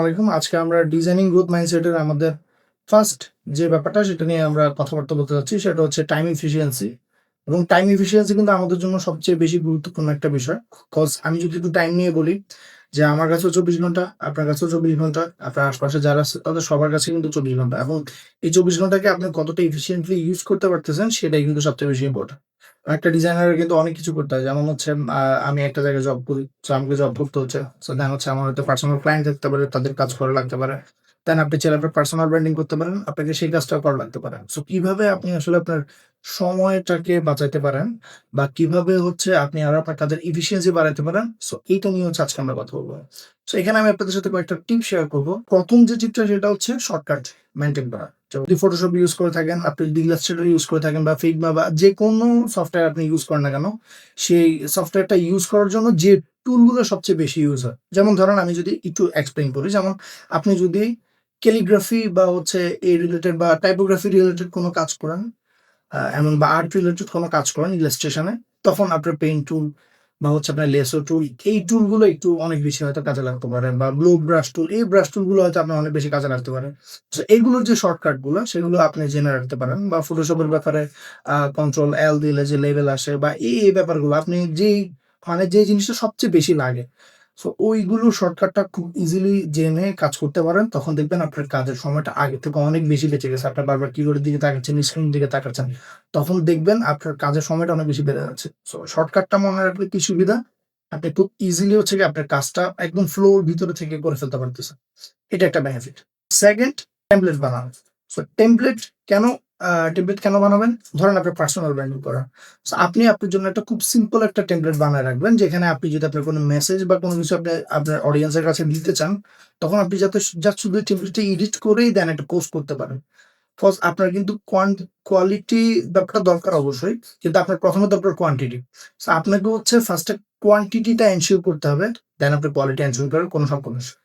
আলাইকুম। আজকে আমরা ডিজাইনিং গ্রোথ মাইন্ডসেটের আমাদের ফার্স্ট যে ব্যাপারটা সেটা নিয়ে আমরা কথাবার্তা বলতে চাচ্ছি সেটা হচ্ছে টাইম এফিসিয়েন্সি। এবং টাইম এফিসিয়েন্সি কিন্তু আমাদের জন্য সবচেয়ে বেশি গুরুত্বপূর্ণ একটা বিষয়। কজ আমি যদি একটু টাইম নিয়ে বলি যে আমার কাছেও ২৪ ঘন্টা, আপনার কাছেও ২৪ ঘন্টা, আপনার আশপাশে যারা আছে তাদের সবার কাছে কিন্তু ২৪ ঘন্টা। এবং এই ২৪ ঘন্টাকে আপনি কতটা এফিসিয়েন্টলি ইউজ করতে পারতেছেন সেটাই কিন্তু সবচেয়ে বেশি ইম্পোর্টেন্ট। একটা ডিজাইনারের কিন্তু অনেক কিছু করতে হয়। যেমন হচ্ছে আমি একটা জায়গায় জব করি। সো আমাকে জব করতে হচ্ছে। সো দেন হচ্ছে আমার হয়তো পার্সোনাল ক্লায়েন্ট থাকতে পারে, তাদের কাজ করা লাগতে পারে। দেন আপনি চাইলে আপনার পার্সোনাল ব্র্যান্ডিং করতে পারেন। আপনাকে সেই কাজটাও করা লাগতে পারে। সো কিভাবে আপনি আসলে আপনার সময়টাকে বাঁচাইতে পারেন বা কিভাবে হচ্ছে আপনি আরো আপনার কাজের এফিসিয়েন্সি বাড়াইতে পারেন। সো এইটা নিয়ে হচ্ছে আজকে আমরা কথা বলব। সো এখানে আমি আপনাদের সাথে কয়েকটা টিপ শেয়ার করব। ১ম যে টিপটা সেটা হচ্ছে শর্টকাট মেইনটেইন করা। যদি Photoshop ইউজ করে থাকেন, আপনি যদি Illustrator ইউজ করে থাকেন বা Figma বা যেকোনো সফটওয়্যার আপনি ইউজ করেন না কেন, সেই সফটওয়্যারটা ইউজ করার জন্য যে টুলগুলো সবচেয়ে বেশি ইউজ হয়। যেমন ধরেন আমি যদি একটু এক্সপ্লেইন করি, যেমন আপনি যদি ক্যালিগ্রাফি বা হচ্ছে এই রিলেটেড বা টাইপোগ্রাফি রিলেটেড কোনো কাজ করেন, এমন বা আর্ট রিলেটেড কোনো কাজ করেন ইলাস্ট্রেশনে, তখন আপনার পেইন্ট টুল বা হচ্ছে আপনার লেসো টুল, এই টুলগুলো একটু অনেক বেশি হয়তো কাজে লাগতে পারে বা ব্লো ব্রাশ টুল, এই ব্রাশ টুলগুলো হয়তো আপনার অনেক বেশি কাজে লাগতে পারে। সো এইগুলোর যে শর্টকাট গুলো সেগুলো আপনি জেনে রাখতে পারেন বা ফটোশপের ব্যাপারে কন্ট্রোল এল দিলে যে লেভেল আসে বা এই ব্যাপারগুলো আপনি যেই মানে যে জিনিসটা সবচেয়ে বেশি লাগে, সো ওইগুলো শর্টকাটটা খুব ইজিলি জেনে কাজ করতে পারেন। তখন দেখবেন আপনার কাজের সময়টা আগে থেকে অনেক বেশি বেঁচে গেছে। আপনার বারবার কিবোর্ডের দিকে তাকাচ্ছেন, স্ক্রিনের দিকে তাকাচ্ছেন। তখন দেখবেন আপনার কাজের সময়টা অনেক বেশি বেড়ে যাচ্ছে। সো শর্টকাটটা মনে রাখলে কি সুবিধা? আপনি খুব ইজিলি হচ্ছে গিয়ে আপনার কাজটা একদম ফ্লোর ভিতরে থেকে করে ফেলতে পারতেছেন। এটা একটা বেনিফিট। 2nd, টেমপ্লেট বানানো। সো কেন টেমপ্লেট কেন বানাবেন? ধরেন আপনার পার্সোনাল ব্র্যান্ডিং করা। সো আপনি আপনার জন্য একটা খুব সিম্পল একটা টেমপ্লেট বানায় রাখবেন, যেখানে আপনি যদি আপনার কোনো মেসেজ বা কোনো কিছু আপনি আপনার অডিয়েন্সের কাছে দিতে চান, তখন আপনি যাতে জাস্ট শুধু টেমপ্লেটটা এডিট করেই দেন একটা পোস্ট করতে পারেন। কজ আপনার কিন্তু কোয়ালিটি ব্যাপারটা দরকার অবশ্যই। কিন্তু আপনার ১ম এ দরকার কোয়ান্টিটি। সো আপনাকে হচ্ছে ফার্স্ট এ কোয়ান্টিটিটা এনশিওর করতে হবে। দেন আপনি কোয়ালিটি এনশিওর করার কোনো সমস্যা।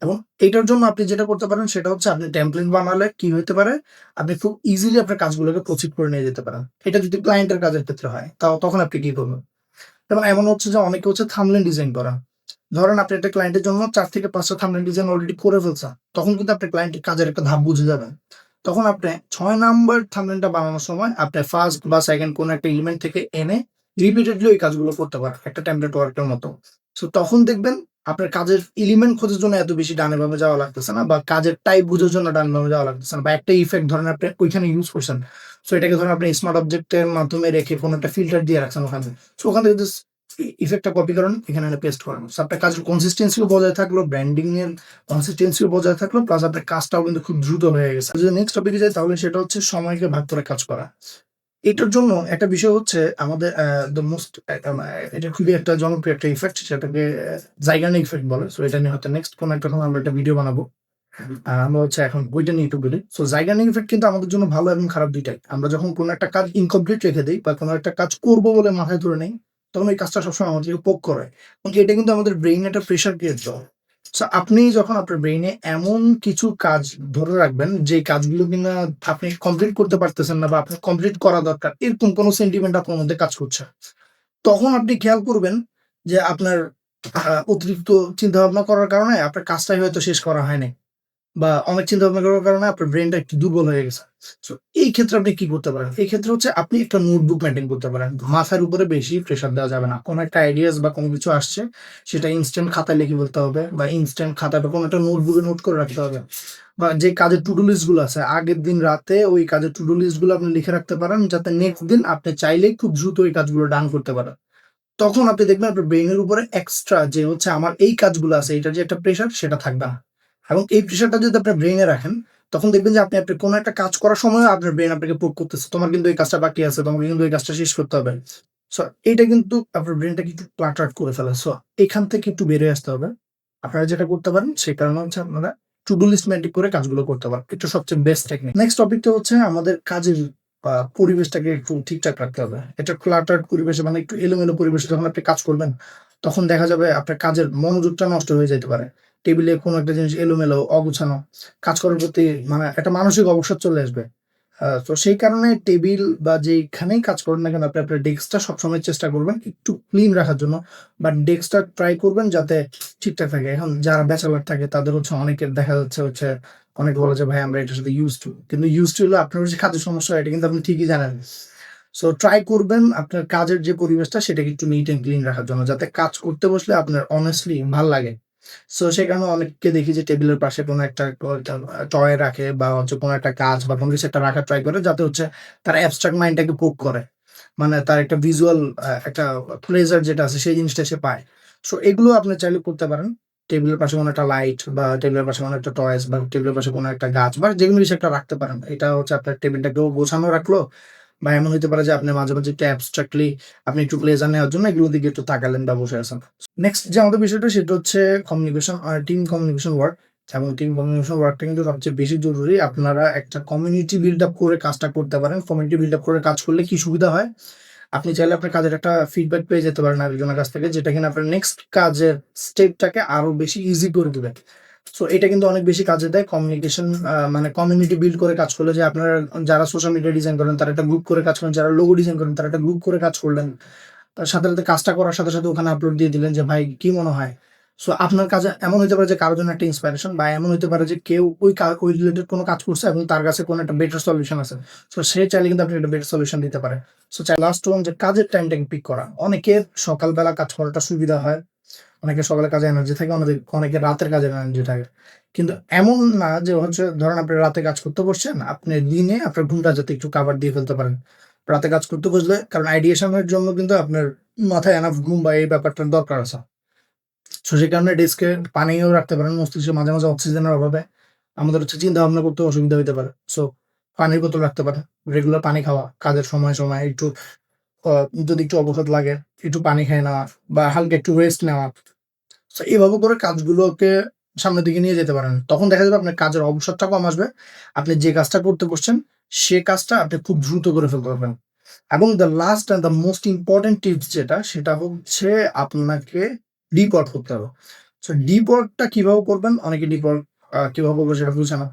এবং এটার জন্য আপনি যেটা করতে পারেন সেটা হচ্ছে আপনি টেমপ্লেট বানালে কি হইতে পারে? আপনি খুব ইজিলি আপনার কাজগুলোকে প্রসিড করে নিয়ে যেতে পারেন। এটা যদি ক্লায়েন্টের কাজের ক্ষেত্রে হয়, তখন আপনি কি করবেন? এবং এমন হচ্ছে যে অনেকে হচ্ছে থাম্বনেল ডিজাইন করা। ধরেন আপনি একটা ক্লায়েন্টের জন্য ৪ থেকে ৫ টা থাম্বনেল ডিজাইন অলরেডি করে ফেলছেন। তখন কিন্তু আপনার ক্লায়েন্টের কাজের একটা ধাপ বুঝে যাবেন। তখন আপনি ৬ নাম্বার থাম্বনেলটা বানানোর সময় আপনি 1st বা 2nd কোনো একটা এলিমেন্ট থেকে এনে রিপিটেডলি ওই কাজগুলো করতে পারেন। একটা টেমপ্লেট ওয়ার্কের মতো। সো তখন দেখবেন আপনার কাজের এলিমেন্ট খোঁজার জন্য এত বেশি ডানে বামে যাওয়া লাগতেছে না বা কাজের টাইপ বুঝার জন্য ডানে বামে যাওয়া লাগতেছে না বা একটা ইফেক্ট ধরেন আপনি ওইখানে ইউজ করছেন। সো এটাকে ধরেন আপনি স্মার্ট অবজেক্টের মাধ্যমে রেখে কোনো একটা ফিল্টার দিয়ে রাখছেন ওখানে। সো ওখান থেকে জাস্ট ইফেক্টটা কপি করেন, এখানে এনে পেস্ট করেন। সো আপনার কাজের কনসিস্টেন্সিও বজায় থাকলো, ব্র্যান্ডিং এর কনসিস্টেন্সিও বজায় থাকলো, প্লাস আপনার কাজটাও কিন্তু খুব দ্রুত হয়ে গেছে। যদি নেক্সট টপিকে যাই তাহলে সেটা হচ্ছে সময়কে ভাগ করে কাজ করা। এটার জন্য একটা বিষয় হচ্ছে আমাদের দ্য মোস্ট এটা খুবই একটা জনপ্রিয় একটা ইফেক্ট, সেটাকে Zeigarnik ইফেক্ট বলে। সো এটা নিয়ে হয়তো নেক্সট কোনো একটা সময় আমরা একটা ভিডিও বানাবো। আমরা হচ্ছে এখন ওইটা নিয়ে একটু বলি। সো Zeigarnik ইফেক্ট কিন্তু আমাদের জন্য ভালো এবং খারাপ ২ টাই। আমরা যখন কোনো একটা কাজ ইনকমপ্লিট রেখে দেই বা কোনো একটা কাজ করব বলে মাথায় ধরে নেই, তখন ওই কাজটা সবসময় আমাদেরকে পোক করে। এবং এটা কিন্তু আমাদের ব্রেইনে একটা প্রেশার ক্রিয়েট করে। সো আপনি যখন আপনার ব্রেইনে এমন কিছু কাজ ধরে রাখবেন, যে কাজগুলো কিনা আপনি কমপ্লিট করতে পারতেছেন না বা আপনার কমপ্লিট করা দরকার, এরকম কোনো সেন্টিমেন্ট আপনার মধ্যে কাজ করছে। তখন আপনি খেয়াল করবেন যে আপনার অতিরিক্ত চিন্তাভাবনা করার কারণে আপনার কাজটাই হয়তো শেষ করা হয় নাই। বা অনেক চিন্তা ভাবনা করার কারণে আপনার ব্রেইনটা একটু দুর্বল হয়ে গেছে। সো এই ক্ষেত্রে আপনি কি করতে পারেন? এই ক্ষেত্রে হচ্ছে আপনি একটা নোটবুক মেইনটেইন করতে পারেন। মাথার উপরে বেশি প্রেশার দেওয়া যাবে না। কোন একটা আইডিয়াস বা কোন কিছু আসছে, সেটা ইনস্ট্যান্ট খাতায় লিখে ফেলতে হবে বা ইনস্ট্যান্ট খাতায় বা কোন একটা নোটবুকে নোট করে রাখতে হবে। বা যে কাজের টু ডু লিস্ট গুলো আছে, আগের দিন রাতে ওই কাজের টু ডু লিস্ট গুলো আপনি লিখে রাখতে পারেন, যাতে নেক্সট দিন আপনি চাইলেই খুব দ্রুত ওই কাজগুলো ডান করতে পারেন। তখন আপনি দেখবেন আপনার ব্রেইনের উপরে এক্সট্রা যে হচ্ছে আমার এই কাজগুলো আছে, এটার যে একটা প্রেশার সেটা থাকবে না। এবং এই প্রেশারটা যদি আপনার ব্রেইনে রাখেন, তখন দেখবেন যে আপনি কোনো একটা কাজ করার সময়ও আপনার ব্রেইন আপনাকে পোক করতেছে। তোমার কিন্তু এই কাজটা বাকি আছে, তোমাকে কিন্তু এই কাজটা শেষ করতে হবে। সো এইটা কিন্তু আপনার ব্রেইনটাকে একটু ক্লাটার করে ফেলে। সো এখান থেকে একটু বের হয়ে আসতে হবে। আপনারা যেটা করতে পারেন সেই কারণে হচ্ছে আপনারা টু ডু লিস্ট মেইনটেইন করে কাজগুলো করতে পারেন। এটা সবচেয়ে বেস্ট টেকনিক। নেক্সট টপিকটা হচ্ছে আমাদের কাজের পরিবেশটাকে একটু ঠিকঠাক রাখতে হবে। এটা ক্লাটার্ড পরিবেশে মানে একটু এলোমেলো পরিবেশে যখন আপনি কাজ করবেন, তখন দেখা যাবে আপনার কাজের মনোযোগটা নষ্ট হয়ে যাইতে পারে। টেবিলে কোনো একটা জিনিস এলোমেলো, অগুছানো, কাজ করার প্রতি মানে একটা মানসিক অবসাদ চলে আসবে। তো সেই কারণে টেবিল বা যেইখানেই কাজ করেন না কেন আপনি আপনার ডেস্কটা সবসময় চেষ্টা করবেন একটু ক্লিন রাখার জন্য বা ডেস্কটা ট্রাই করবেন যাতে ঠিকঠাক থাকে। এখন যারা ব্যাচেলর থাকে তাদের হচ্ছে অনেকের দেখা যাচ্ছে হচ্ছে অনেকে বলে যে, "ভাই আমরা এটার সাথে used to" কিন্তু used to হলে আপনার হচ্ছে কাজের সমস্যা হয় এটা কিন্তু আপনি ঠিকই জানেন। সো ট্রাই করবেন আপনার কাজের যে পরিবেশটা সেটাকে একটু নিট অ্যান্ড ক্লিন রাখার জন্য যাতে কাজ করতে বসলে আপনার honestly ভাল লাগে। সো সেই কারণে অনেককে দেখি যে টেবিলের পাশে কোনো একটা টয় রাখে বা হচ্ছে কোনো একটা কাজ বা কোনো কিছু একটা রাখার ট্রাই করে যাতে হচ্ছে তার অ্যাবস্ট্রাক্ট মাইন্ডটাকে পোক করে। মানে তার একটা ভিজুয়াল একটা প্লেজার যেটা আছে সেই জিনিসটা সে পায়। সো এগুলো আপনি চাইলে করতে পারেন। টেবিলের পাশে কোনো একটা লাইট বা টেবিলের পাশে কোনো একটা টয়েস বা টেবিলের পাশে কোনো একটা গাছ বা যেকোনো কিছু একটা রাখতে পারেন। এটা হচ্ছে আপনার টেবিলটাকেও গোছানো রাখলো বা এমন হইতে পারে যে আপনি মাঝে, মাঝে একটু অ্যাবস্ট্রাক্টলি আপনি একটু প্লেজার নেওয়ার জন্য এগুলোর দিকে একটু তাকালেন বা বসে আছেন। নেক্সট যে আমাদের বিষয়টা সেটা হচ্ছে কমিউনিকেশন আর টিম কমিউনিকেশন ওয়ার্ক এবং টিম কমিউনিকেশন ওয়ার্কটা কিন্তু সবচেয়ে বেশি জরুরি। আপনারা একটা কমিউনিটি বিল্ড আপ করে কাজটা করতে পারেন। কমিউনিটি বিল্ড আপ করে কাজ করলে কি সুবিধা হয়? আপনি চাইলে আপনার কাজের একটা ফিডব্যাক পেয়ে যেতে পারেন আরেকজনের কাছ থেকে যেটা কিনা আপনার নেক্সট কাজের স্টেপটাকে আরো বেশি ইজি করে দিবে। সো এটা কিন্তু অনেক বেশি কাজে দেয় কমিউনিকেশন মানে কমিউনিটি বিল্ড করে কাজ করলে যে আপনারা যারা সোশ্যাল মিডিয়া ডিজাইন করেন তারা একটা গ্রুপ করে কাজ করেন, যারা লোগো ডিজাইন করেন তারা একটা গ্রুপ করে কাজ করলেন। তার সাথে, সাথে কাজটা করার সাথে, সাথে ওখানে আপলোড দিয়ে দিলেন যে ভাই কি মনে হয়? সো আপনার কাজে এমন হইতে পারে যে কারো জন্য একটা ইন্সপিরেশন বা এমন হইতে পারে যে কেউ ওই রিলেটেড কোনো কাজ করছে এবং তার কাছে কোনো একটা বেটার সলিউশন আছে। সো সে চাইলে কিন্তু আপনি একটা বেটার সলিউশন দিতে পারে। সো লাস্ট ওয়ান যে কাজের টাইমটাকে পিক করা। অনেকের সকালবেলা কাজ করাটা সুবিধা হয়। অনেকের সকালে কাজে এনার্জি থাকে, অনেকের রাতের কাজে এনার্জি থাকে। কিন্তু এমন না যে হচ্ছে ধরেন আপনি রাতে কাজ করতে বসছেন, আপনি দিনে আপনার ঘুমটা যাতে একটু কাভার দিয়ে ফেলতে পারেন। রাতে কাজ করতে বসলে কারণ আইডিয়েশন এর জন্য কিন্তু আপনার মাথায় এনাফ ঘুম বা এই ব্যাপারটার দরকার আছে। সো সেই কারণে ডেস্কে পানিও রাখতে পারেন। মস্তিষ্কে মাঝে, মাঝে অক্সিজেনের অভাবে আমাদের হচ্ছে চিন্তা ভাবনা করতে অসুবিধা হইতে পারে। সো পানির বোতল রাখতে পারেন। রেগুলার পানি খাওয়া, কাজের সময়, সময় একটু আ যদি একটু অবসাদ লাগে, একটু পানি খেয়ে নেওয়া বা হালকা একটু রেস্ট নেওয়া। সো এভাবে করে কাজগুলোকে সামনের দিকে নিয়ে যেতে পারেন। তখন দেখা যাবে আপনার কাজের অবসাদটা কম আসবে। আপনি যে কাজটা করতে বসছেন, সে কাজটা আপনি খুব দ্রুত করে ফেলতে পারবেন। এবং the last and the most important tips যেটা, সেটা হচ্ছে আপনাকে ডিপ ওয়ার্ক করতে হবে। সো ডিপ ওয়ার্কটা কিভাবে করবেন? অনেকে ডিপ ওয়ার্ক কিভাবে করবেন সেটা বুঝে না।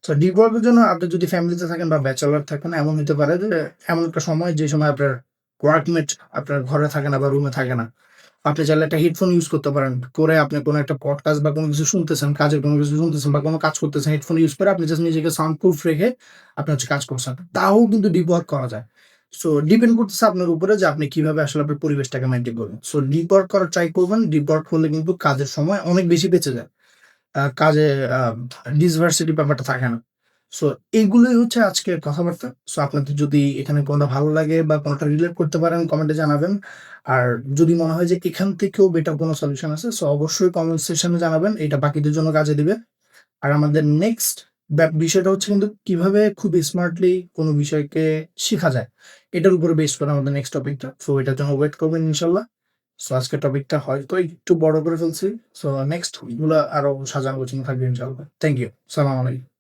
সো ডিপ ওয়ার্কের জন্য আপনি যদি ফ্যামিলিতে থাকেন বা ব্যাচেলর থাকেন, এমন হতে পারে যে এমন একটা সময় যে সময় আপনার ওয়ার্কমেট আপনার ঘরে থাকে না বা রুমে থাকে না। আপনি চাইলে একটা হেডফোন ইউজ করতে পারেন। করে আপনি কোনো একটা পডকাস্ট বা কোনো কিছু শুনতেছেন, কাজের কোনো কিছু শুনতেছেন বা কোনো কাজ করতেছেন, হেডফোন ইউজ করে আপনি জাস্ট নিজেকে সাউন্ড প্রুফ রেখে আপনি হচ্ছে কাজ করছেন। তাও কিন্তু ডিপ ওয়ার্ক করা যায়। সো ডিপেন্ড করতেছে আপনার উপরে যে আপনি কিভাবে আসলে আপনার পরিবেশটাকে মেইনটেইন করবেন। সো ডিপ ওয়ার্ক করার ট্রাই করবেন। ডিপ ওয়ার্ক করলে কিন্তু কাজের সময় অনেক বেশি বেঁচে যায়। কাজে আ ডিসভার্সিটি ব্যাপারটা থাকে না। সো এগুলোই হচ্ছে আজকের কথাবার্তা। সো আপনাদের যদি এখানে কোনটা ভালো লাগে বা কোনটা রিলেট করতে পারেন কমেন্টে জানাবেন। আর যদি মনে হয় যে এখান থেকেও বেটার কোনো সলিউশন আছে সো অবশ্যই কমেন্ট সেকশনে জানাবেন। এটা বাকিদের জন্য কাজে দিবে। আর আমাদের নেক্সট বিষয়টা হচ্ছে কিন্তু কিভাবে খুব স্মার্টলি কোনো বিষয়কে শিখা যায়। এটার উপরে বেস করে আমাদের নেক্সট টপিকটা। সো এটার জন্য ওয়েট করবেন ইনশাল্লাহ। সো আজকের টপিকটা হয়তো একটু বড় করে ফেলছি। সো নেক্সট গুলা আরো সাজানো গোছানো থাকবে ইনশাআল্লাহ। Thank you. সালাম আলাইকুম।